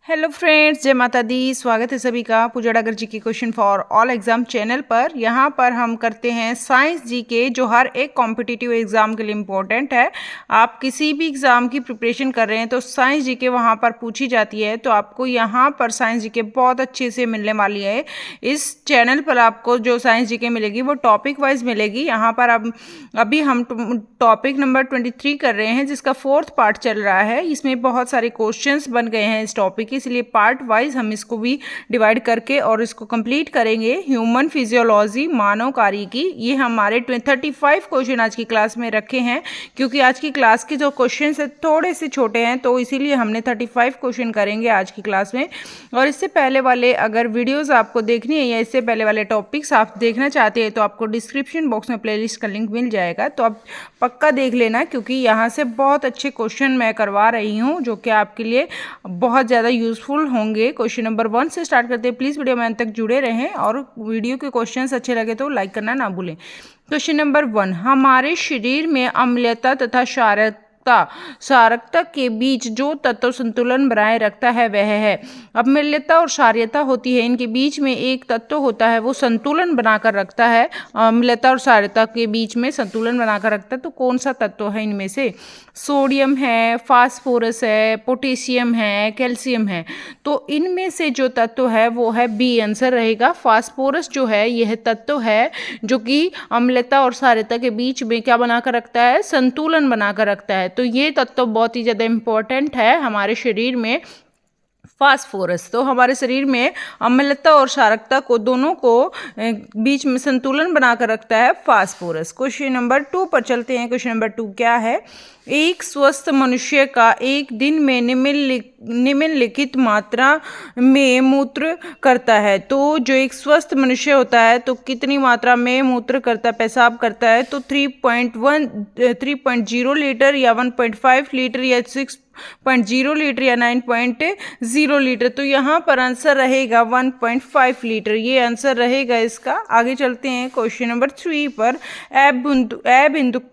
Hello friends, जय माता दी। स्वागत है सभी का पूजा डागर जी के question for all exam channel पर। यहाँ पर हम करते हैं साइंस जी के, जो हर एक कॉम्पिटिटिव एग्जाम के लिए इम्पोर्टेंट है। आप किसी भी एग्जाम की प्रिपरेशन कर रहे हैं तो साइंस जी के वहाँ पर पूछी जाती है, तो आपको यहाँ पर साइंस जी के बहुत अच्छे से मिलने वाली है। इस चैनल पर आपको जो साइंस जी के मिलेगी वो टॉपिक वाइज मिलेगी। यहाँ पर अब अभी हम टॉपिक नंबर 23 कर रहे हैं, जिसका 4th पार्ट चल रहा है। इसमें बहुत सारे क्वेश्चंस बन गए हैं इस टॉपिक के, इसलिए पार्ट वाइज हम इसको भी डिवाइड करके और इसको कंप्लीट करेंगे। ह्यूमन फिजियोलॉजी, मानव कार्यकी, ये हमारे 35 क्वेश्चन आज की क्लास में रखे हैं। क्योंकि आज की क्लास के जो क्वेश्चन है थोड़े से छोटे हैं, तो इसीलिए हमने 35 क्वेश्चन करेंगे आज की क्लास में। और इससे पहले वाले अगर वीडियोस आपको देखनी है या इससे पहले वाले टॉपिक्स आप देखना चाहते हैं तो आपको डिस्क्रिप्शन बॉक्स में प्लेलिस्ट का लिंक मिल जाएगा, तो आप पक्का देख लेना। क्योंकि यहाँ से बहुत अच्छे क्वेश्चन मैं करवा रही हूँ जो कि आपके लिए बहुत ज़्यादा यूजफुल होंगे। क्वेश्चन नंबर 1 से स्टार्ट करते हैं। प्लीज़ वीडियो में अंत तक जुड़े रहें और वीडियो के क्वेश्चंस अच्छे लगे तो लाइक करना ना भूलें। क्वेश्चन नंबर 1, हमारे शरीर में अम्लता तथा क्षारकता के बीच जो तत्व संतुलन बनाए रखता है वह है। अम्लता और क्षारीयता होती है, इनके बीच में एक तत्व होता है वो संतुलन बनाकर रखता है। अम्लता और क्षारीयता के बीच में संतुलन बनाकर रखता है, तो कौन सा तत्व है इनमें से? सोडियम है, फास्फोरस है, पोटेशियम है, कैल्शियम है। तो इनमें से जो तत्व है वो है बी, आंसर रहेगा। फास्फोरस जो है यह तत्व है जो कि अम्लता और क्षारीयता के बीच में क्या बनाकर रखता है? संतुलन बनाकर रखता है। तो ये तत्व बहुत ही ज़्यादा इंपॉर्टेंट है हमारे शरीर में, फास्फोरस। तो हमारे शरीर में अम्लता और क्षारकता को दोनों को बीच में संतुलन बनाकर रखता है फास्फोरस। क्वेश्चन नंबर 2 पर चलते हैं। क्वेश्चन नंबर 2 क्या है? एक स्वस्थ मनुष्य का एक दिन में निम्नलिखित मात्रा में मूत्र करता है। तो जो एक स्वस्थ मनुष्य होता है तो कितनी मात्रा में मूत्र करता है, पेशाब करता है? तो 3.0 लीटर या 1.5 लीटर या 6.0 लीटर या 9.0 लीटर। तो यहाँ पर आंसर रहेगा 1.5 लीटर, ये आंसर रहेगा इसका। आगे चलते हैं क्वेश्चन नंबर 3 पर। अबिंदुता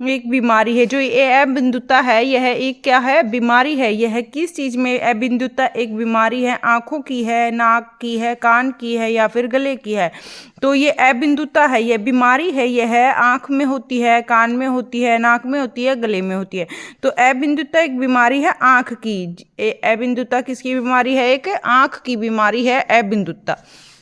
एक बीमारी है। जो ये अबिंदुता है यह एक क्या है? बीमारी है। यह किस चीज में अबिंदुता एक बीमारी है? आंखों की है, नाक की है, कान की है या फिर गले की है? तो ये अबिंदुता है, यह बीमारी है। यह आंख में होती है, कान में होती है, नाक में होती है, गले में होती है। तो अबिंदुता एक बीमारी है आंख की। अबिंदुता किसकी बीमारी है? एक आंख की बीमारी है अबिंदुता।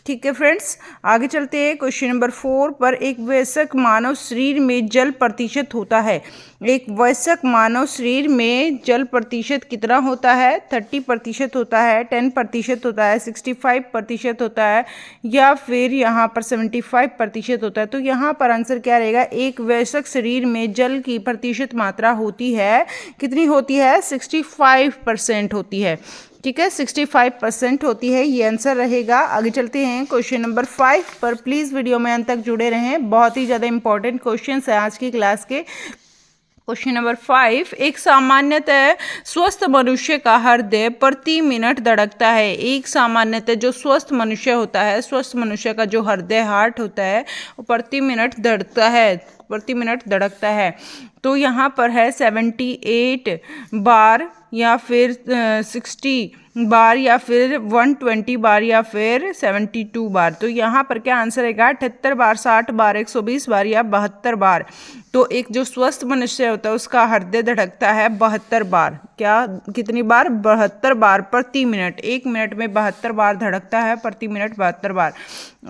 ठीक है फ्रेंड्स, आगे चलते हैं क्वेश्चन नंबर 4 पर। एक वयस्क मानव शरीर में जल प्रतिशत होता है। एक वयस्क मानव शरीर में जल प्रतिशत कितना होता है? 30% होता है, 10% होता है, 65% होता है या फिर यहाँ पर 75% होता है। तो यहाँ पर आंसर क्या रहेगा? एक वयस्क शरीर में जल की प्रतिशत मात्रा होती है, कितनी होती है? 65% होती है। ठीक है, 65% होती है, ये आंसर रहेगा। आगे चलते हैं क्वेश्चन नंबर 5 पर। प्लीज़ वीडियो में अंत तक जुड़े रहें, बहुत ही ज़्यादा इंपॉर्टेंट क्वेश्चन है आज की क्लास के। क्वेश्चन नंबर 5, एक सामान्यतः स्वस्थ मनुष्य का हृदय प्रति मिनट धड़कता है। एक सामान्यतः जो स्वस्थ मनुष्य होता है, स्वस्थ मनुष्य का जो हृदय हार्ट होता है वो प्रति मिनट धड़कता है, प्रति मिनट धड़कता है। तो यहाँ पर है 78 बार या फिर 60 बार या फिर 120 बार या फिर 72 बार। तो यहाँ पर क्या आंसर है? 78 बार, 60 बार, 120 बार या 72 बार। तो एक जो स्वस्थ मनुष्य होता है उसका हृदय धड़कता है 72 बार। क्या, कितनी बार? 72 बार प्रति मिनट। एक मिनट में 72 बार धड़कता है, प्रति मिनट 72 बार।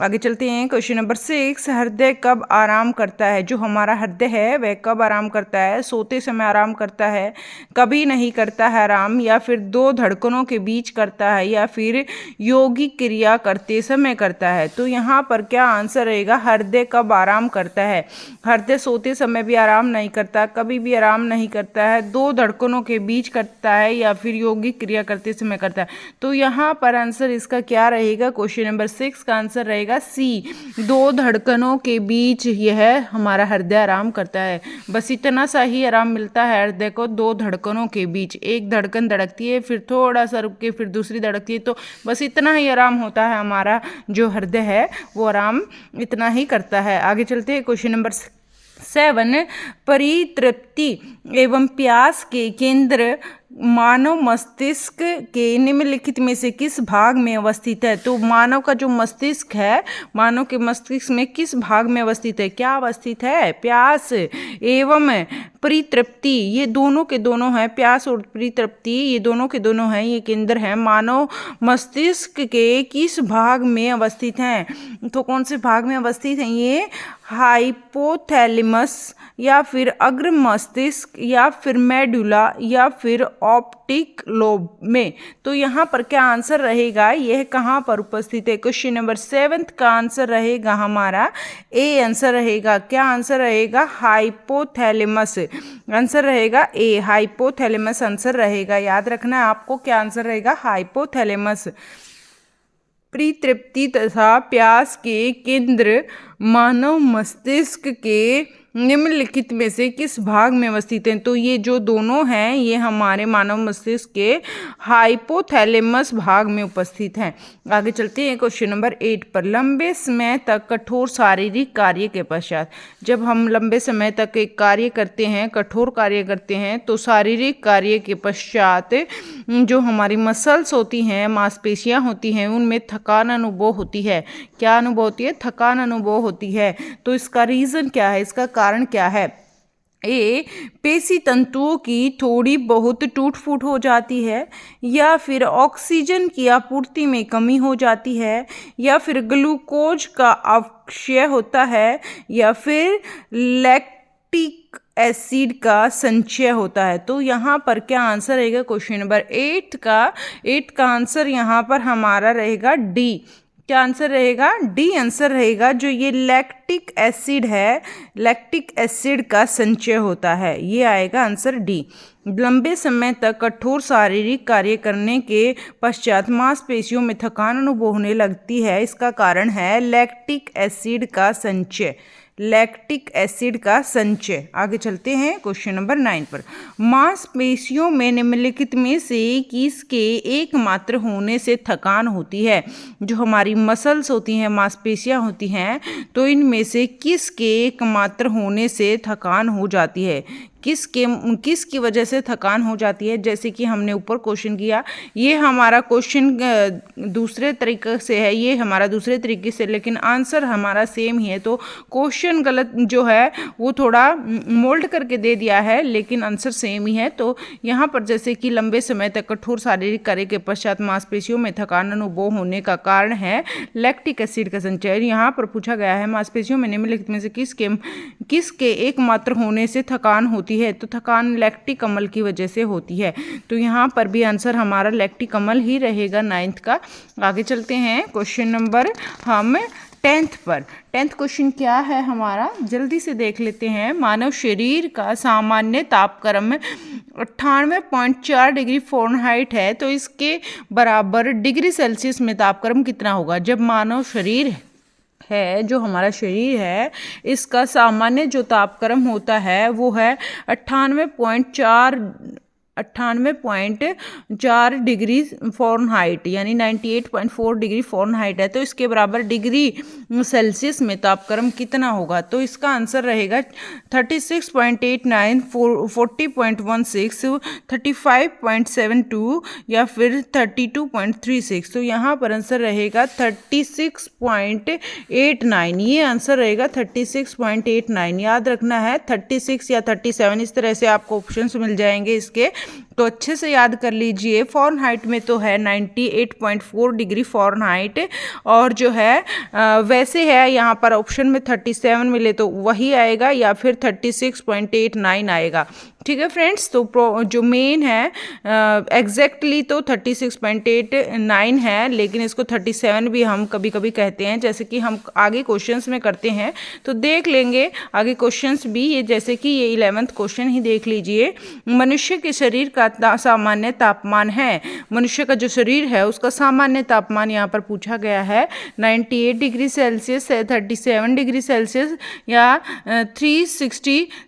आगे चलते हैं क्वेश्चन नंबर 6, हृदय कब आराम करता है? जो हमारा हृदय है वह कब आराम करता है? सोते समय आराम करता है, कभी नहीं करता है आराम, या फिर दो धड़कनों के बीच करता है, या फिर योगिक क्रिया करते समय करता है? तो यहाँ पर क्या आंसर रहेगा? हृदय कब आराम करता है? हृदय सोते समय भी आराम नहीं करता, कभी भी आराम नहीं करता है, दो धड़कनों के बीच करता है या फिर योगिक क्रिया करते समय करता है। तो यहाँ पर आंसर इसका क्या रहेगा? क्वेश्चन नंबर 6 का आंसर रहेगा सी, दो धड़कनों के बीच यह हमारा हृदय आराम करता है। बस इतना सा ही आराम मिलता है हृदय को, दो धड़कनों के बीच। एक धड़कन धड़कती है, फिर थोड़ा सा रुक के फिर दूसरी धड़कती है, तो बस इतना ही आराम होता है। हमारा जो हृदय है वो आराम इतना ही करता है। आगे चलते हैं क्वेश्चन नंबर 7, परितृप्ति एवं प्यास के केंद्र मानव मस्तिष्क के निम्नलिखित में से किस भाग में अवस्थित है? तो मानव का जो मस्तिष्क है, मानव के मस्तिष्क में किस भाग में अवस्थित है? क्या अवस्थित है? प्यास एवं परितृप्ति, ये दोनों के दोनों हैं। प्यास और परितृप्ति ये दोनों के दोनों हैं, ये केंद्र हैं। मानव मस्तिष्क के किस भाग में अवस्थित हैं? तो कौन से भाग में अवस्थित हैं ये? हाइपोथैलेमस या फिर अग्र मस्तिष्क या फिर मेडुला या फिर ऑप्टिक लोब में। तो यहाँ पर क्या आंसर रहेगा? यह कहाँ पर उपस्थित है? क्वेश्चन नंबर 7 का आंसर रहेगा हमारा ए आंसर रहेगा। क्या आंसर रहेगा? हाइपोथैलेमस आंसर रहेगा ए, हाइपोथैलेमस आंसर रहेगा। याद रखना है आपको, क्या आंसर रहेगा? हाइपोथैलेमस। परितृप्ति तथा प्यास के केंद्र मानव मस्तिष्क के निम्नलिखित में से किस भाग में अवस्थित हैं? तो ये जो दोनों हैं ये हमारे मानव मस्तिष्क के हाइपोथैलेमस भाग में उपस्थित हैं। आगे चलते हैं क्वेश्चन नंबर 8 पर। लंबे समय तक कठोर शारीरिक कार्य के पश्चात, जब हम लंबे समय तक एक कार्य करते हैं, कठोर कार्य करते हैं, तो शारीरिक कार्य के पश्चात जो हमारी मसल्स होती हैं, मांसपेशियां होती हैं, उनमें थकान अनुभव होती है। क्या अनुभव होती है? थकान अनुभव होती है। तो इसका रीज़न क्या है? इसका कारण क्या है? ए, पेशी तंतुओं की थोड़ी बहुत टूट फूट हो जाती है, या फिर ऑक्सीजन की आपूर्ति में कमी हो जाती है, या फिर ग्लूकोज का अपक्षय होता है, या फिर लैक्टिक एसिड का संचय होता है। तो यहाँ पर क्या आंसर रहेगा? क्वेश्चन नंबर 8 का आंसर यहाँ पर हमारा रहेगा डी। क्या आंसर रहेगा? डी आंसर रहेगा। जो ये लैक्टिक एसिड है, लैक्टिक एसिड का संचय होता है, ये आएगा आंसर डी। लंबे समय तक कठोर शारीरिक कार्य करने के पश्चात मांसपेशियों में थकान अनुभव होने लगती है, इसका कारण है लैक्टिक एसिड का संचय, लैक्टिक एसिड का संचय। आगे चलते हैं क्वेश्चन नंबर 9 पर। मांसपेशियों में निम्नलिखित में से किसके एकमात्र होने से थकान होती है? जो हमारी मसल्स होती हैं, मांसपेशियां होती हैं, तो इनमें से किसके एकमात्र होने से थकान हो जाती है? किसकी वजह से थकान हो जाती है? जैसे कि हमने ऊपर क्वेश्चन किया, ये हमारा क्वेश्चन दूसरे तरीके से है, ये हमारा दूसरे तरीके से, लेकिन आंसर हमारा सेम ही है। तो क्वेश्चन गलत जो है वो थोड़ा मोल्ड करके दे दिया है, लेकिन आंसर सेम ही है। तो यहाँ पर जैसे कि लंबे समय तक कठोर शारीरिक कार्य के पश्चात मांसपेशियों में थकान अनुभव होने का कारण है लैक्टिक एसिड का संचय। यहाँ पर पूछा गया है मांसपेशियों में निम्नलिखित में से किसके एकमात्र होने से थकान होती है? तो थकान लैक्टिक अम्ल की वजह से होती है। तो यहाँ पर भी आंसर हमारा लैक्टिक अम्ल ही रहेगा 9th का। आगे चलते हैं क्वेश्चन नंबर हम 10th पर। 10th क्वेश्चन क्या है हमारा? जल्दी से देख लेते हैं। मानव शरीर का सामान्य तापक्रम 98.4 डिग्री फ़ारेनहाइट है, तो इसके बराबर डिग्री सेल्सियस में तापक्रम कितना होगा? जब मानव शरीर है, जो हमारा शरीर है, इसका सामान्य जो तापक्रम होता है वो है 98.4 डिग्री फ़ारेनहाइट, यानी 98.4 डिग्री फ़ारेनहाइट है। तो इसके बराबर डिग्री सेल्सियस में तापक्रम कितना होगा? तो इसका आंसर रहेगा 36.89, 40.16, 35.72 या फिर 32.36। तो यहाँ पर आंसर रहेगा 36.89, ये आंसर रहेगा 36.89। याद रखना है 36 या 37, इस तरह से आपको ऑप्शंस मिल जाएंगे इसके, तो अच्छे से याद कर लीजिए। फ़ारेनहाइट में तो है 98.4 डिग्री फ़ारेनहाइट, और जो है वैसे है यहाँ पर ऑप्शन में 37 मिले तो वही आएगा, या फिर 36.89 आएगा। ठीक है फ्रेंड्स, तो जो मेन है एग्जैक्टली तो 36.89 है, लेकिन इसको 37 भी हम कभी कभी कहते हैं, जैसे कि हम आगे क्वेश्चंस में करते हैं तो देख लेंगे आगे क्वेश्चंस भी। ये जैसे कि ये 11th क्वेश्चन ही देख लीजिए। मनुष्य के शरीर का सामान्य तापमान है, मनुष्य का जो शरीर है उसका सामान्य तापमान यहाँ पर पूछा गया है 98 डिग्री सेल्सियस, 37 डिग्री सेल्सियस या 367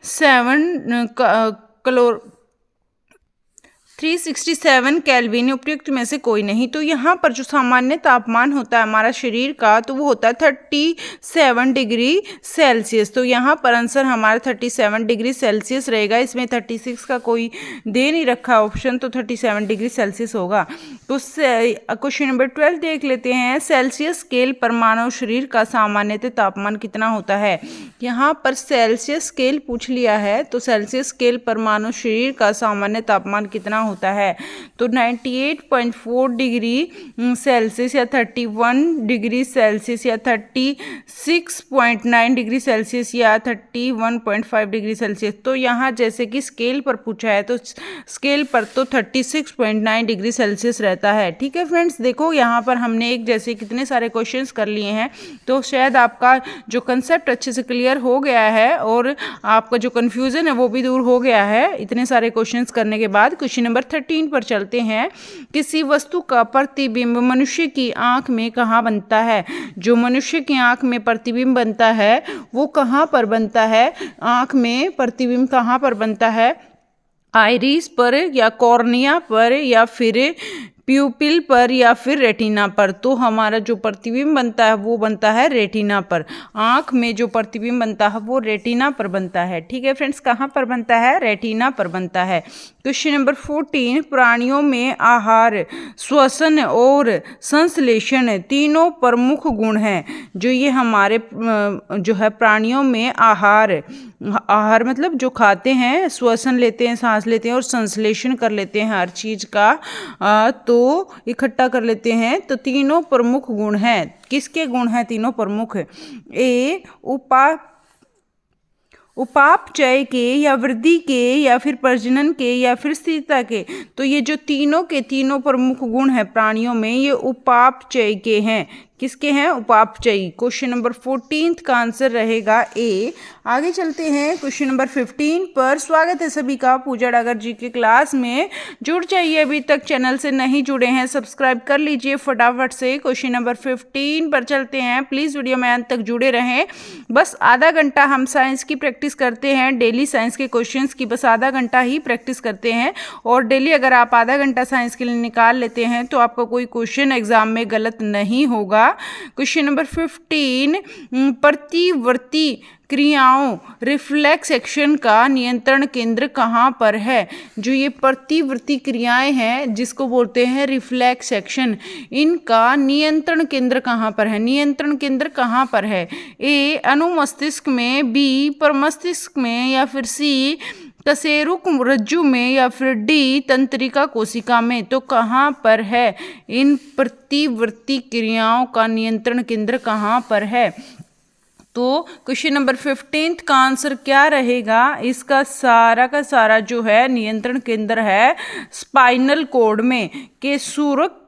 367 केल्विन उपयुक्त में से कोई नहीं। तो यहाँ पर जो सामान्य तापमान होता है हमारा शरीर का, तो वो होता है 37 डिग्री सेल्सियस। तो यहाँ पर आंसर हमारा 37 डिग्री सेल्सियस रहेगा। इसमें 36 का कोई दे नहीं रखा ऑप्शन, तो 37 डिग्री सेल्सियस होगा। तो क्वेश्चन नंबर 12 देख लेते हैं। सेल्सियस स्केल पर मानव शरीर का सामान्यतः तापमान कितना होता है। यहाँ पर सेल्सियस स्केल पूछ लिया है, तो सेल्सियस स्केल पर मानव शरीर का सामान्य तापमान कितना होता है। तो 98.4 डिग्री सेल्सियस या 31 डिग्री सेल्सियस या 36.9 डिग्री सेल्सियस या 31.5 डिग्री सेल्सियस। तो यहाँ जैसे कि स्केल पर पूछा है, तो स्केल पर तो 36.9 डिग्री सेल्सियस रहता है। ठीक है फ्रेंड्स, देखो यहाँ पर हमने एक जैसे कितने सारे क्वेश्चंस कर लिए हैं, तो शायद आपका जो कंसेप्ट अच्छे से क्लियर हो गया है और आपका जो कन्फ्यूज़न है वो भी दूर हो गया है इतने सारे क्वेश्चंस करने के बाद। क्वेश्चन नंबर 13 पर चलते हैं। किसी वस्तु का प्रतिबिंब मनुष्य की आंख में कहाँ बनता है। जो मनुष्य की आंख में प्रतिबिंब बनता है वो कहाँ पर बनता है। आंख में प्रतिबिंब कहाँ पर बनता है, आइरिस पर या कॉर्निया पर या फिर प्यूपिल पर या फिर रेटिना पर। तो हमारा जो प्रतिबिंब बनता है वो बनता है रेटिना पर। आँख में जो प्रतिबिंब बनता है वो रेटिना पर बनता है। ठीक है फ्रेंड्स, कहाँ पर बनता है, रेटिना पर बनता है। क्वेश्चन नंबर 14, प्राणियों में आहार, श्वसन और संश्लेषण तीनों प्रमुख गुण हैं। जो ये हमारे जो है प्राणियों में आहार मतलब जो खाते हैं, श्वसन लेते हैं, सांस लेते हैं और संश्लेषण कर लेते हैं हर चीज़ का, तो इकट्ठा कर लेते हैं। तो तीनों प्रमुख गुण हैं। किसके गुण हैं तीनों प्रमुख। ए उपापचय के या वृद्धि के या फिर प्रजनन के या फिर स्थिरता के। तो ये जो तीनों के तीनों प्रमुख गुण हैं प्राणियों में, ये उपापचय के हैं। किसके हैं, उपापचयी। क्वेश्चन नंबर 14 का आंसर रहेगा ए। आगे चलते हैं क्वेश्चन नंबर 15 पर। स्वागत है सभी का पूजा डागर जी के क्लास में। जुड़ जाइए, अभी तक चैनल से नहीं जुड़े हैं सब्सक्राइब कर लीजिए फटाफट से। क्वेश्चन नंबर 15 पर चलते हैं। प्लीज़ वीडियो में अंत तक जुड़े रहें। बस आधा घंटा हम साइंस की प्रैक्टिस करते हैं, डेली साइंस के क्वेश्चंस की बस आधा घंटा ही प्रैक्टिस करते हैं। और डेली अगर आप आधा घंटा साइंस के लिए निकाल लेते हैं तो आपका कोई क्वेश्चन एग्जाम में गलत नहीं होगा। क्वेश्चन नंबर 15, प्रतिवर्ती क्रियाओं रिफ्लेक्स एक्शन का नियंत्रण केंद्र कहाँ पर है। जो ये प्रतिवर्ती क्रियाएं हैं जिसको बोलते हैं रिफ्लेक्स एक्शन, इनका नियंत्रण केंद्र कहाँ पर है। नियंत्रण केंद्र कहाँ पर है। ए अनुमस्तिष्क में, बी प्रमस्तिष्क में या फिर सी कशेरुक रज्जु में या फिर डी तंत्रिका कोशिका में। तो कहाँ पर है इन प्रतिवर्ती क्रियाओं का नियंत्रण केंद्र कहाँ पर है। तो क्वेश्चन नंबर 15 का आंसर क्या रहेगा। इसका सारा का सारा जो है नियंत्रण केंद्र है स्पाइनल कॉर्ड में, केशुरक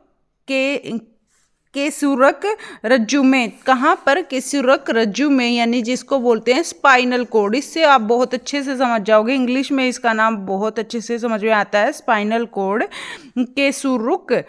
रज्जु में। कहाँ पर, केशुरक रज्जु में, यानी जिसको बोलते हैं स्पाइनल कॉर्ड। इससे आप बहुत अच्छे से समझ जाओगे, इंग्लिश में इसका नाम बहुत अच्छे से समझ में आता है स्पाइनल कॉर्ड, केशुरक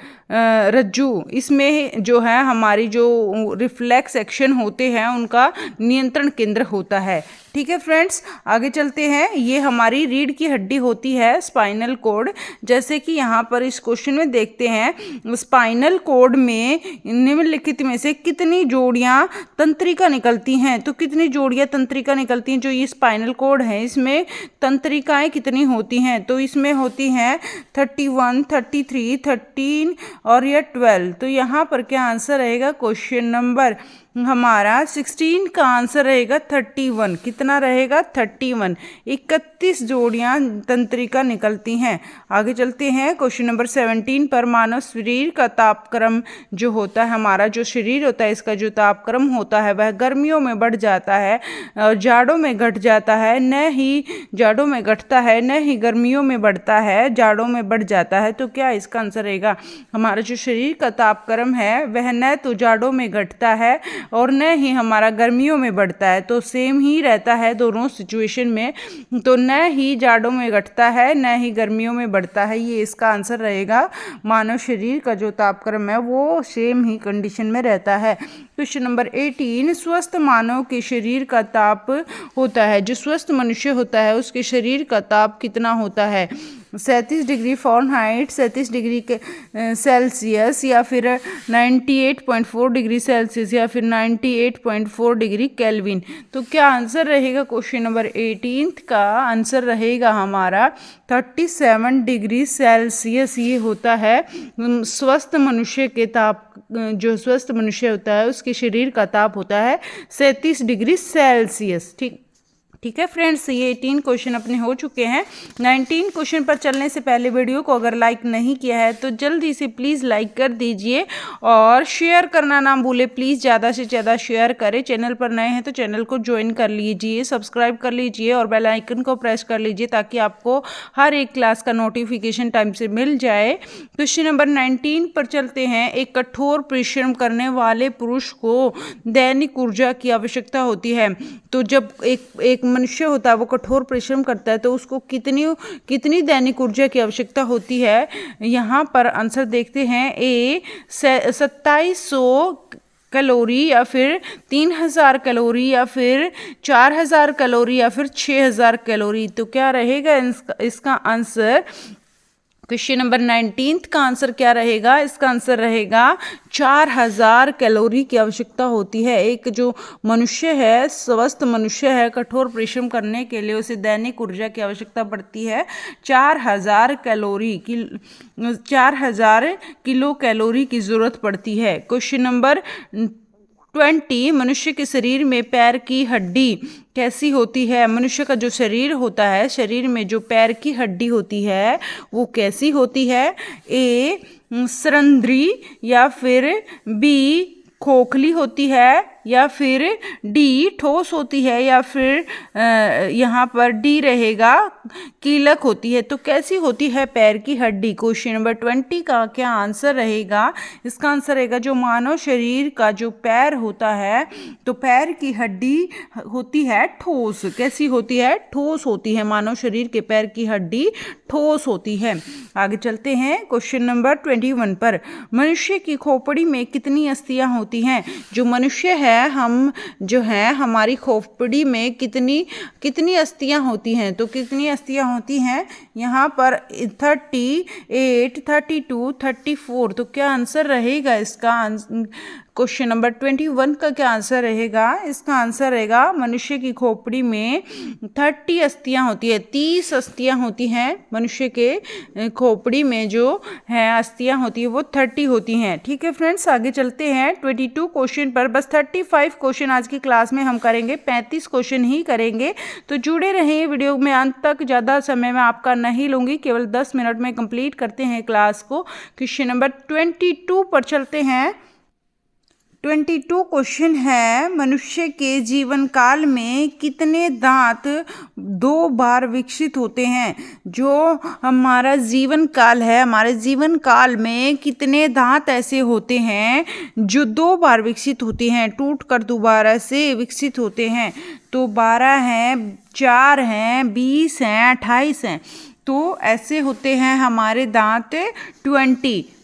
रज्जु। इसमें जो है हमारी जो रिफ्लेक्स एक्शन होते हैं उनका नियंत्रण केंद्र होता है। ठीक है फ्रेंड्स, आगे चलते हैं। ये हमारी रीढ़ की हड्डी होती है स्पाइनल कॉर्ड। जैसे कि यहाँ पर इस क्वेश्चन में देखते हैं, स्पाइनल कॉर्ड में निम्नलिखित में से कितनी जोड़ियाँ तंत्रिका निकलती हैं। तो कितनी जोड़ियाँ तंत्रिका निकलती हैं। जो ये स्पाइनल कॉर्ड है इसमें तंत्रिकाएँ कितनी होती हैं। तो इसमें होती हैं 31, 33, 13 और यह 12। तो यहाँ पर क्या आंसर रहेगा, क्वेश्चन नंबर हमारा 16 का आंसर रहेगा 31। कितना रहेगा, 31। 31 जोड़ियाँ तंत्रिका निकलती हैं। आगे चलते हैं क्वेश्चन नंबर 17 पर। मानव शरीर का तापक्रम जो होता है, हमारा जो शरीर होता है इसका जो तापक्रम होता है वह गर्मियों में बढ़ जाता है, जाड़ों में घट जाता है। न ही जाड़ों में घटता है, न ही गर्मियों में बढ़ता है, जाड़ों में बढ़ जाता है। तो क्या इसका आंसर रहेगा, हमारा जो शरीर का तापक्रम है वह न तो जाड़ों में घटता है और न ही हमारा गर्मियों में बढ़ता है। तो सेम ही रहता है दोनों सिचुएशन में। तो न ही जाड़ों में घटता है न ही गर्मियों में बढ़ता है, ये इसका आंसर रहेगा। मानव शरीर का जो तापक्रम है वो सेम ही कंडीशन में रहता है। क्वेश्चन नंबर 18, स्वस्थ मानव के शरीर का ताप होता है, जो स्वस्थ मनुष्य होता है उसके शरीर का ताप कितना होता है। 37 डिग्री फ़ारेनहाइट 37 डिग्री सेल्सियस या फिर 98.4 डिग्री सेल्सियस या फिर 98.4 डिग्री केल्विन। तो क्या आंसर रहेगा क्वेश्चन नंबर 18 का आंसर रहेगा हमारा 37 डिग्री सेल्सियस। ये होता है स्वस्थ मनुष्य के ताप, जो स्वस्थ मनुष्य होता है उसके शरीर का ताप होता है 37 डिग्री सेल्सियस। ठीक है फ्रेंड्स, ये 18 क्वेश्चन अपने हो चुके हैं। 19 क्वेश्चन पर चलने से पहले वीडियो को अगर लाइक नहीं किया है तो जल्दी से प्लीज़ लाइक कर दीजिए और शेयर करना ना भूले प्लीज़, ज़्यादा से ज़्यादा शेयर करें। चैनल पर नए हैं तो चैनल को ज्वाइन कर लीजिए, सब्सक्राइब कर लीजिए और बेल आइकन को प्रेस कर लीजिए ताकि आपको हर एक क्लास का नोटिफिकेशन टाइम से मिल जाए। क्वेश्चन नंबर 19 पर चलते हैं। एक कठोर परिश्रम करने वाले पुरुष को दैनिक ऊर्जा की आवश्यकता होती है। तो जब एक मनुष्य होता है वो कठोर परिश्रम करता है तो उसको कितनी दैनिक ऊर्जा की आवश्यकता होती है। यहाँ पर आंसर देखते हैं। ए 2700 कैलोरी या फिर 3000 कैलोरी या फिर 4000 कैलोरी या फिर 6000 कैलोरी। तो क्या रहेगा इसका आंसर। क्वेश्चन नंबर 19 का आंसर क्या रहेगा। इसका आंसर रहेगा 4000 कैलोरी की आवश्यकता होती है। एक जो मनुष्य है, स्वस्थ मनुष्य है, कठोर परिश्रम करने के लिए उसे दैनिक ऊर्जा की आवश्यकता पड़ती है 4000 किलो कैलोरी की जरूरत पड़ती है। क्वेश्चन नंबर 20 मनुष्य के शरीर में पैर की हड्डी कैसी होती है। मनुष्य का जो शरीर होता है, शरीर में जो पैर की हड्डी होती है वो कैसी होती है। ए सरंध्री या फिर बी खोखली होती है या फिर डी ठोस होती है या फिर यहाँ पर डी रहेगा कीलक होती है। तो कैसी होती है पैर की हड्डी। क्वेश्चन नंबर 20 का क्या आंसर रहेगा। इसका आंसर रहेगा जो मानव शरीर का जो पैर होता है तो पैर की हड्डी होती है ठोस। कैसी होती है। ठोस होती है। मानव शरीर के पैर की हड्डी ठोस होती है। आगे चलते हैं क्वेश्चन नंबर 21 पर। मनुष्य की खोपड़ी में कितनी अस्थियां होती हैं। जो मनुष्य है, हम जो हैं, हमारी खोपड़ी में कितनी अस्थियां होती हैं। तो कितनी अस्थियां होती हैं यहाँ पर 38, 32, 34। तो क्या आंसर रहेगा इसका। क्वेश्चन नंबर 21 का क्या आंसर रहेगा। इसका आंसर रहेगा मनुष्य की खोपड़ी में 30 अस्थियां होती है। 30 अस्थियां होती हैं मनुष्य के खोपड़ी में जो है अस्थियां होती है वो 30 होती हैं। ठीक है फ्रेंड्स, आगे चलते हैं 22 क्वेश्चन पर। बस 35 क्वेश्चन आज की क्लास में हम करेंगे, 35 क्वेश्चन ही करेंगे। तो जुड़े रहें वीडियो में अंत तक। ज़्यादा समय मैं आपका नहीं लूँगी, केवल 10 मिनट में कंप्लीट करते हैं क्लास को। क्वेश्चन नंबर 22 पर चलते हैं। 22 क्वेश्चन है। मनुष्य के जीवन काल में कितने दांत 2 बार विकसित होते हैं। जो हमारा जीवन काल है, हमारे जीवन काल में कितने दांत ऐसे होते हैं जो 2 बार विकसित होते हैं, टूट कर दोबारा से विकसित होते हैं। तो 12 हैं, 4 हैं, 20 हैं, 28 हैं। तो ऐसे होते हैं हमारे दांत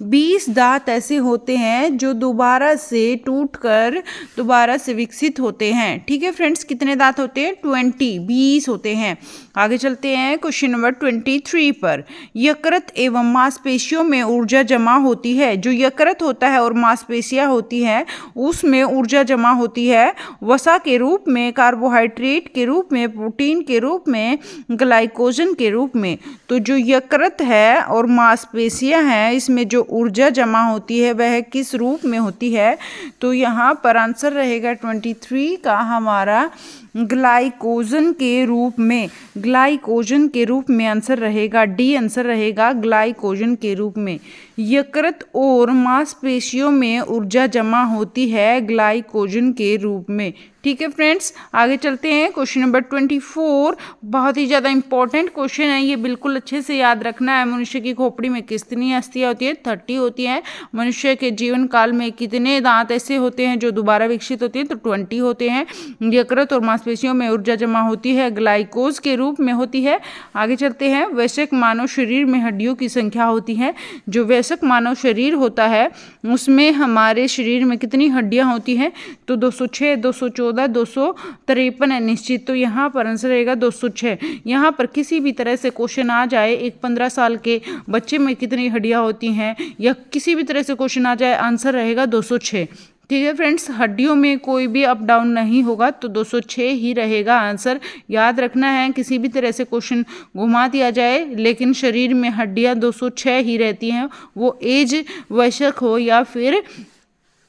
20 दांत ऐसे होते हैं जो दोबारा से टूटकर दोबारा से विकसित होते हैं। ठीक है फ्रेंड्स, कितने दांत होते हैं 20 होते हैं। आगे चलते हैं क्वेश्चन नंबर 23 पर। यकृत एवं मांसपेशियों में ऊर्जा जमा होती है। जो यकृत होता है और मांसपेशियां होती हैं उसमें ऊर्जा जमा होती है वसा के रूप में, कार्बोहाइड्रेट के रूप में, प्रोटीन के रूप में, ग्लाइकोजन के रूप में। तो जो यकृत है और मांसपेशियां हैं इसमें जो ऊर्जा जमा होती है वह किस रूप में होती है। तो यहाँ पर आंसर रहेगा 23 का हमारा ग्लाइकोजन के रूप में। ग्लाइकोजन के रूप में आंसर रहेगा डी, आंसर रहेगा ग्लाइकोजन के रूप में। यकृत और मांसपेशियों में ऊर्जा जमा होती है ग्लाइकोजन के रूप में। ठीक है फ्रेंड्स, आगे चलते हैं क्वेश्चन नंबर 24। बहुत ही ज़्यादा इंपॉर्टेंट क्वेश्चन है, ये बिल्कुल अच्छे से याद रखना है। मनुष्य की खोपड़ी में कितनी अस्थियां होती है 30 होती हैं। मनुष्य के जीवन काल में कितने दांत ऐसे होते हैं जो दोबारा विकसित होते हैं तो 20 होते हैं। यकृत और मांसपेशियों में ऊर्जा जमा होती है, ग्लाइकोज के रूप में होती है। आगे चलते हैं, वयस्क मानव शरीर में हड्डियों की संख्या होती है। जो वयस्क मानव शरीर होता है उसमें हमारे शरीर में कितनी हड्डियां होती हैं, तो 206, 214, 253 है निश्चित। तो यहाँ पर आंसर रहेगा 206। यहाँ पर किसी भी तरह से क्वेश्चन आ जाए एक 15 साल के बच्चे में कितनी हड्डियां होती हैं, या किसी भी तरह से क्वेश्चन आ जाए, आंसर रहेगा 206। ठीक है फ्रेंड्स, हड्डियों में कोई भी अप डाउन नहीं होगा, तो 206 ही रहेगा आंसर। याद रखना है, किसी भी तरह से क्वेश्चन घुमा दिया जाए लेकिन शरीर में हड्डियां 206 ही रहती हैं, वो एज वयस्क हो या फिर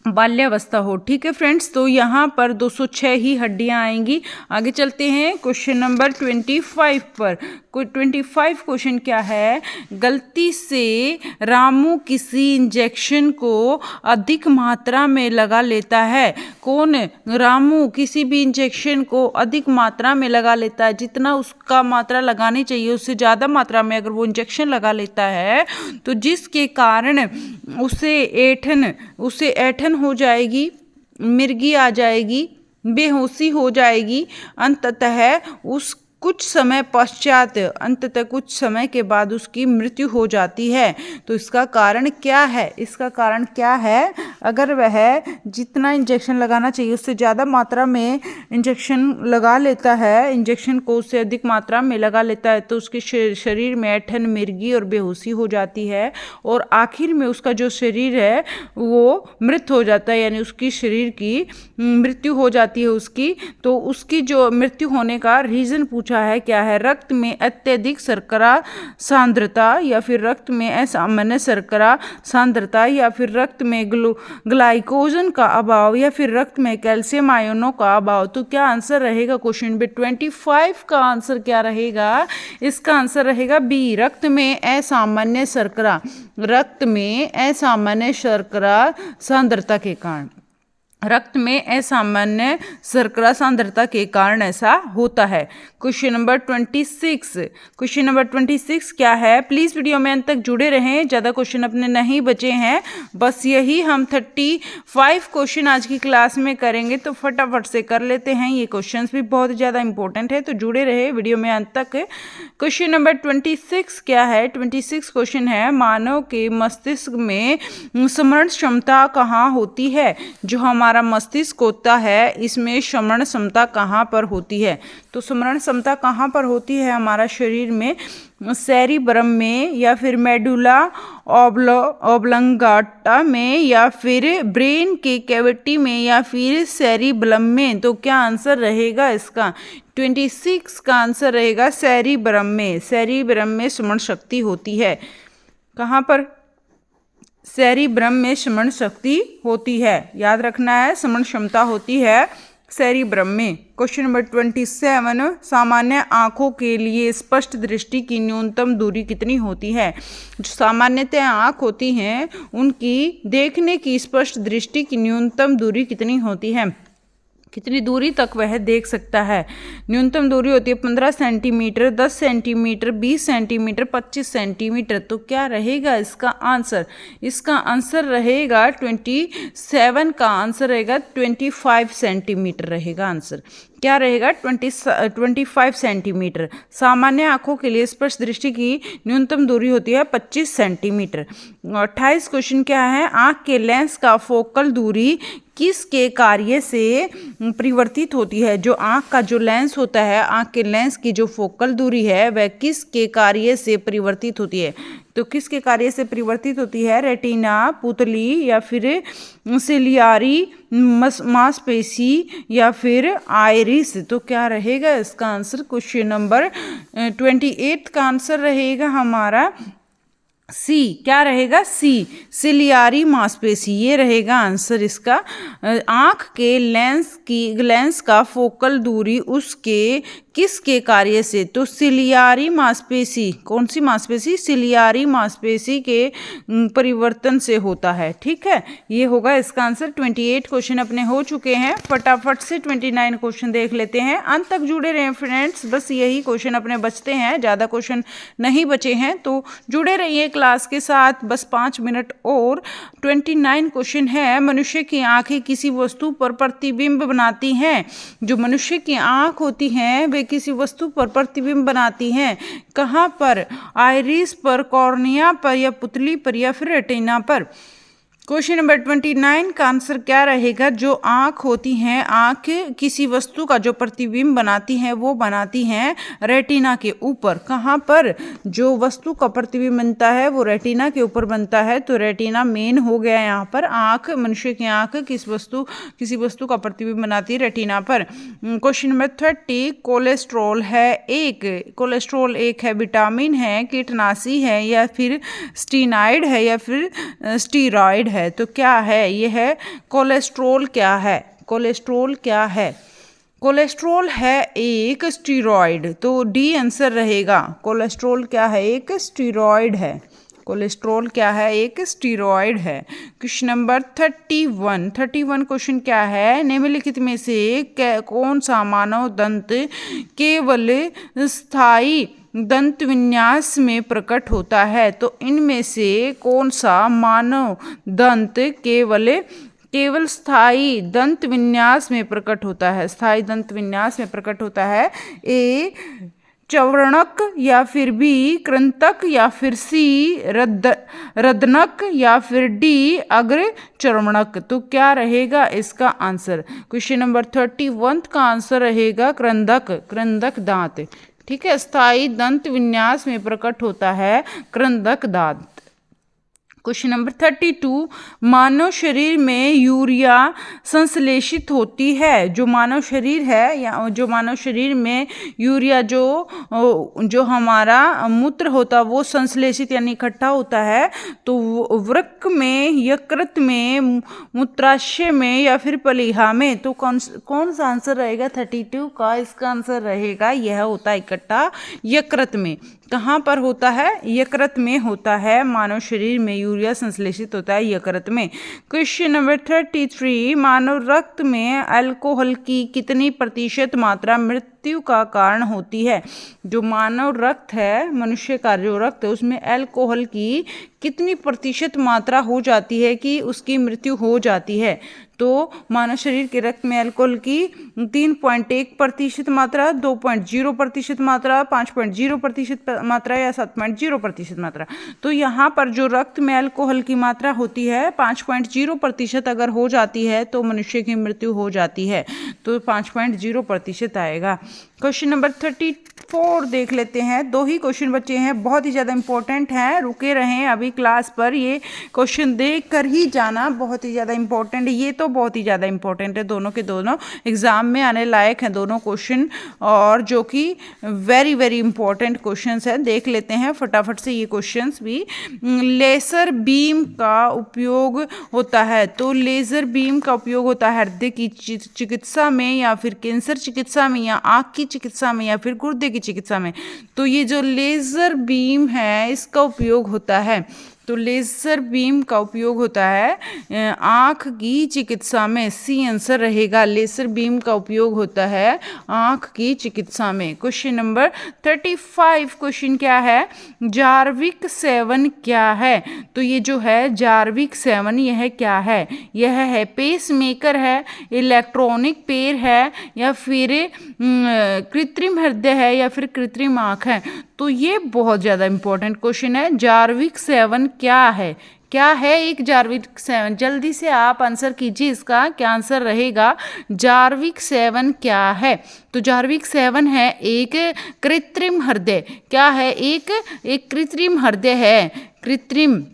बाल्यावस्था हो। ठीक है फ्रेंड्स, तो यहाँ पर 206 ही हड्डियाँ आएंगी। आगे चलते हैं क्वेश्चन नंबर 25 पर। 25 क्वेश्चन क्या है, गलती से रामू किसी इंजेक्शन को अधिक मात्रा में लगा लेता है। कौन? रामू किसी भी इंजेक्शन को अधिक मात्रा में लगा लेता है, जितना उसका मात्रा लगानी चाहिए उससे ज़्यादा मात्रा में अगर वो इंजेक्शन लगा लेता है, तो जिसके कारण उसे ऐठन हो जाएगी, मिर्गी आ जाएगी, बेहोशी हो जाएगी, अंततः कुछ समय के बाद उसकी मृत्यु हो जाती है। तो इसका कारण क्या है? अगर वह जितना इंजेक्शन लगाना चाहिए उससे ज़्यादा मात्रा में इंजेक्शन लगा लेता है, इंजेक्शन को उससे अधिक मात्रा में लगा लेता है, तो उसके शरीर में ऐठन, मिर्गी और बेहोशी हो जाती है, और आखिर में उसका जो शरीर है वो मृत हो जाता है, यानी उसकी शरीर की मृत्यु हो जाती है उसकी। तो उसकी जो मृत्यु होने का रीज़न पूछा है, क्या है? रक्त में अत्यधिक शर्करा सांद्रता, या फिर रक्त में असामान्य शर्करा सांद्रता, या फिर रक्त में ग्लाइकोजन का अभाव, या फिर रक्त में कैल्शियम आयनों का अभाव। तो क्या आंसर रहेगा क्वेश्चन नंबर 25 का आंसर क्या रहेगा? इसका आंसर रहेगा बी, रक्त में असामान्य शर्करा सांद्रता के कारण। रक्त में असामान्य शर्करा सांद्रता के कारण ऐसा होता है। क्वेश्चन नंबर 26 क्या है? प्लीज़ वीडियो में अंत तक जुड़े रहें, ज़्यादा क्वेश्चन अपने नहीं बचे हैं, बस यही हम 35 क्वेश्चन आज की क्लास में करेंगे, तो फटाफट से कर लेते हैं। ये क्वेश्चंस भी बहुत ज़्यादा इंपॉर्टेंट है, तो जुड़े रहे वीडियो में अंत तक। क्वेश्चन नंबर 26 क्या है? 26 क्वेश्चन है, मानव के मस्तिष्क में स्मरण क्षमता कहाँ होती है? जो हमारा मस्तिष्क होता है इसमें स्मरण क्षमता कहाँ पर होती है? तो स्मरण क्षमता कहाँ पर होती है हमारा शरीर में? सेरिब्रम में, या फिर मेडुला ऑब्लंगाटा में, या फिर ब्रेन के कैविटी में, या फिर सेरिब्रम में। तो क्या आंसर रहेगा इसका? 26 का आंसर रहेगा सेरिब्रम में। सेरिब्रम में स्मरण शक्ति होती है। कहाँ पर? सेरिब्रम में स्मरण शक्ति होती है। याद रखना है, स्मरण क्षमता होती है सेरिब्रम में। क्वेश्चन नंबर 27, सामान्य आंखों के लिए स्पष्ट दृष्टि की न्यूनतम दूरी कितनी होती है? जो सामान्यतः आंख होती हैं उनकी देखने की स्पष्ट दृष्टि की न्यूनतम दूरी कितनी होती है? कितनी दूरी तक वह देख सकता है? न्यूनतम दूरी होती है 15 सेंटीमीटर, 10 सेंटीमीटर, 20 सेंटीमीटर, 25 सेंटीमीटर। तो क्या रहेगा इसका आंसर? इसका आंसर रहेगा 27 का आंसर रहेगा 25 सेंटीमीटर रहेगा आंसर। क्या रहेगा? 25 सेंटीमीटर। सामान्य आंखों के लिए स्पष्ट दृष्टि की न्यूनतम दूरी होती है 25 सेंटीमीटर। 28 क्वेश्चन क्या है? आंख के लेंस का फोकल दूरी किसके कार्य से परिवर्तित होती है? जो आंख का जो लेंस होता है, आंख के लेंस की जो फोकल दूरी है वह किसके कार्य से परिवर्तित होती है? तो किसके कार्य से परिवर्तित होती है? रेटिना, पुतली, या फिर सिलियारी मांसपेशी, या फिर आइरिस। तो क्या रहेगा इसका आंसर? क्वेश्चन नंबर 28 का आंसर रहेगा हमारा सी। क्या रहेगा? सी, सिलियारी मांसपेशी, ये रहेगा आंसर इसका। आंख के लेंस का फोकल दूरी उसके किसके कार्य से? तो सिलियारी मांसपेशी। कौन सी मांसपेशी? सिलियारी मांसपेशी के परिवर्तन से होता है। ठीक है, ये होगा इसका आंसर। 28 क्वेश्चन अपने हो चुके हैं। फटाफट से 29 क्वेश्चन देख लेते हैं। अंत तक जुड़े रहें फ्रेंड्स, बस यही क्वेश्चन अपने बचते हैं, ज़्यादा क्वेश्चन नहीं बचे हैं, तो जुड़े रहिए क्लास के साथ बस 5 मिनट और। 29 क्वेश्चन है, मनुष्य की आंखें किसी वस्तु पर प्रतिबिंब बनाती हैं। जो मनुष्य की आंख होती हैं वे किसी वस्तु पर प्रतिबिंब बनाती हैं। कहाँ पर? आइरिस पर, कॉर्निया पर, या पुतली पर, या फिर रेटिना पर। क्वेश्चन नंबर 29 का आंसर क्या रहेगा? जो आँख होती हैं, आँख किसी वस्तु का जो प्रतिबिंब बनाती हैं वो बनाती हैं रेटिना के ऊपर। कहाँ पर? जो वस्तु का प्रतिबिंब बनता है वो रेटिना के ऊपर बनता है, तो रेटिना मेन हो गया यहाँ पर। आँख, मनुष्य की आँख किसी वस्तु का प्रतिबिंब बनाती है रेटिना पर। क्वेश्चन नंबर 30, कोलेस्ट्रॉल एक है, विटामिन है, कीटनाशी है, या फिर स्टीनाइड है, या फिर स्टीरॉयड है। तो क्या है? यह है कोलेस्ट्रॉल। क्या है? कोलेस्ट्रॉल क्या है? कोलेस्ट्रॉल है एक स्टीरॉयड, तो डी आंसर रहेगा। कोलेस्ट्रॉल क्या है? एक स्टीरॉयड है। कोलेस्ट्रॉल क्या है? एक स्टीरॉयड है। क्वेश्चन नंबर 31 क्वेश्चन क्या है? निम्नलिखित में से कौन सा मानव दंत केवल स्थायी दंत विन्यास में प्रकट होता है? तो इनमें से कौन सा मानव दंत केवल स्थायी दंत विन्यास में प्रकट होता है? स्थायी दंत विन्यास में प्रकट होता है। ए चवर्णक, या फिर बी कृंतक, या फिर सी रदनक, या फिर डी अग्र चर्मणक। तो क्या रहेगा इसका आंसर? क्वेश्चन नंबर 31 का आंसर रहेगा कृंतक दांत। ठीक है, स्थायी दंत विन्यास में प्रकट होता है कृंतक दांत। क्वेश्चन नंबर 32, मानव शरीर में यूरिया संश्लेषित होती है। जो मानव शरीर है, या जो मानव शरीर में यूरिया जो हमारा मूत्र होता है वो संश्लेषित यानी इकट्ठा होता है, तो वृक्क में, यकृत में, मूत्राशय में, या फिर प्लीहा में। तो कौन सा आंसर रहेगा 32 का? इसका आंसर रहेगा, यह होता है इकट्ठा यकृत में। कहाँ पर होता है? यकृत में होता है। मानव शरीर में यूरिया संश्लेषित होता है यकृत में। क्वेश्चन नंबर 33, मानव रक्त में अल्कोहल की कितनी प्रतिशत मात्रा मृत्यु का कारण होती है? जो मानव रक्त है, मनुष्य का जो रक्त है, उसमें अल्कोहल की कितनी प्रतिशत मात्रा हो जाती है कि उसकी मृत्यु हो जाती है? तो मानव शरीर के रक्त में अल्कोहल की 3.1% मात्रा, 2.0% मात्रा, 5.0% मात्रा, या 7.0% मात्रा। तो यहाँ पर जो रक्त में अल्कोहल की मात्रा होती है 5.0% अगर हो जाती है तो मनुष्य की मृत्यु हो जाती है, तो 5.0% आएगा। क्वेश्चन नंबर 34 देख लेते हैं। 2 ही क्वेश्चन बचे हैं, बहुत ही ज़्यादा इंपॉर्टेंट हैं, रुके रहें अभी क्लास पर, ये क्वेश्चन देख कर ही जाना, बहुत ही ज़्यादा इंपॉर्टेंट है। ये तो बहुत ही ज़्यादा इंपॉर्टेंट है, दोनों के दोनों एग्जाम में आने लायक हैं दोनों क्वेश्चन, और जो कि वेरी वेरी इंपॉर्टेंट क्वेश्चंस हैं। देख लेते हैं फटाफट से ये क्वेश्चंस भी। लेज़र बीम का उपयोग होता है, तो लेज़र बीम का उपयोग होता है हृदय की चिकित्सा में, या फिर कैंसर चिकित्सा में, या आँख की चिकित्सा में, या फिर गुर्दे की चिकित्सा में। तो ये जो लेज़र बीम है इसका उपयोग होता है, तो लेज़र बीम का उपयोग होता है आँख की चिकित्सा में। सी आंसर रहेगा, लेज़र बीम का उपयोग होता है आँख की चिकित्सा में। क्वेश्चन नंबर 35 क्वेश्चन क्या है? जार्विक 7 क्या है? तो ये जो है जार्विक 7 यह क्या है? यह है पेस मेकर है, इलेक्ट्रॉनिक पैर है, या फिर कृत्रिम हृदय है, या फिर कृत्रिम आँख है। तो ये बहुत ज़्यादा इंपॉर्टेंट क्वेश्चन है। जार्विक 7 क्या है? क्या है एक जार्विक 7? जल्दी से आप आंसर कीजिए, इसका क्या आंसर रहेगा? जार्विक 7 क्या है? तो जार्विक 7 है एक कृत्रिम हृदय। क्या है? एक कृत्रिम हृदय है, कृत्रिम,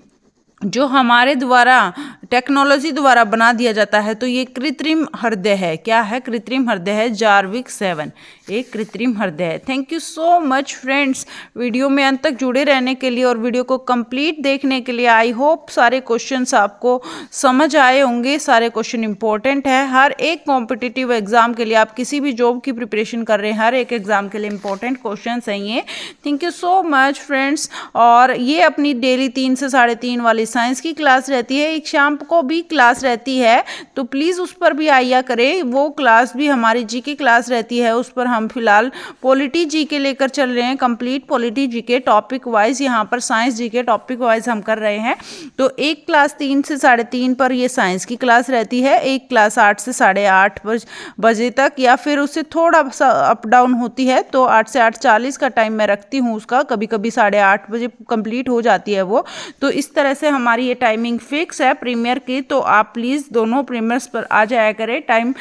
जो हमारे द्वारा टेक्नोलॉजी द्वारा बना दिया जाता है, तो ये कृत्रिम हृदय है। क्या है? कृत्रिम हृदय है, जार्विक 7 एक कृत्रिम हृदय है। Thank you so much friends, video में अंत तक जुड़े रहने के लिए और वीडियो को कंप्लीट देखने के लिए। आई होप सारे क्वेश्चंस आपको समझ आए होंगे, सारे क्वेश्चन इंपॉर्टेंट है। हर एक कॉम्पिटिटिव एग्जाम के लिए, आप किसी भी जॉब की प्रिपरेशन कर रहे हैं, हर एक एग्जाम के लिए इंपॉर्टेंट क्वेश्चन हैं ये। Thank you so much friends. और ये अपनी डेली 3 से 3:30 वाली साइंस की क्लास रहती है, एक शाम को भी क्लास रहती है, तो प्लीज़ उस पर भी आया करें। वो क्लास भी हमारी जीके क्लास रहती है, उस पर हम फिलहाल पॉलिटी जीके लेकर चल रहे हैं, complete polity GK topic wise. यहाँ पर साइंस जीके टॉपिक वाइज हम कर रहे हैं। तो एक क्लास 3 से 3:30 पर ये साइंस की क्लास रहती है, एक क्लास 8 से 8:30 बजे तक, या फिर उससे थोड़ा सा अप डाउन होती है, तो 8 से 8:40 का टाइम मैं रखती हूँ उसका, कभी कभी 8:30 बजे कंप्लीट हो जाती है वो। तो इस तरह से हमारी ये टाइमिंग फिक्स है प्रीमियर की, तो आप प्लीज़ दोनों प्रीमियर्स पर आ जाया करें, टाइम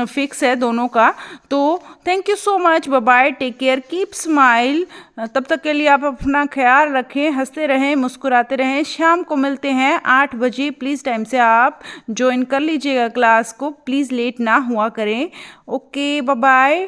फिक्स है दोनों का। तो thank you so much, bye bye, take care, keep smile. तब तक के लिए आप अपना ख्याल रखें, हंसते रहें, मुस्कुराते रहें। शाम को मिलते हैं 8 बजे, प्लीज़ टाइम से आप ज्वाइन कर लीजिएगा क्लास को, प्लीज़ लेट ना हुआ करें। Okay, bye bye.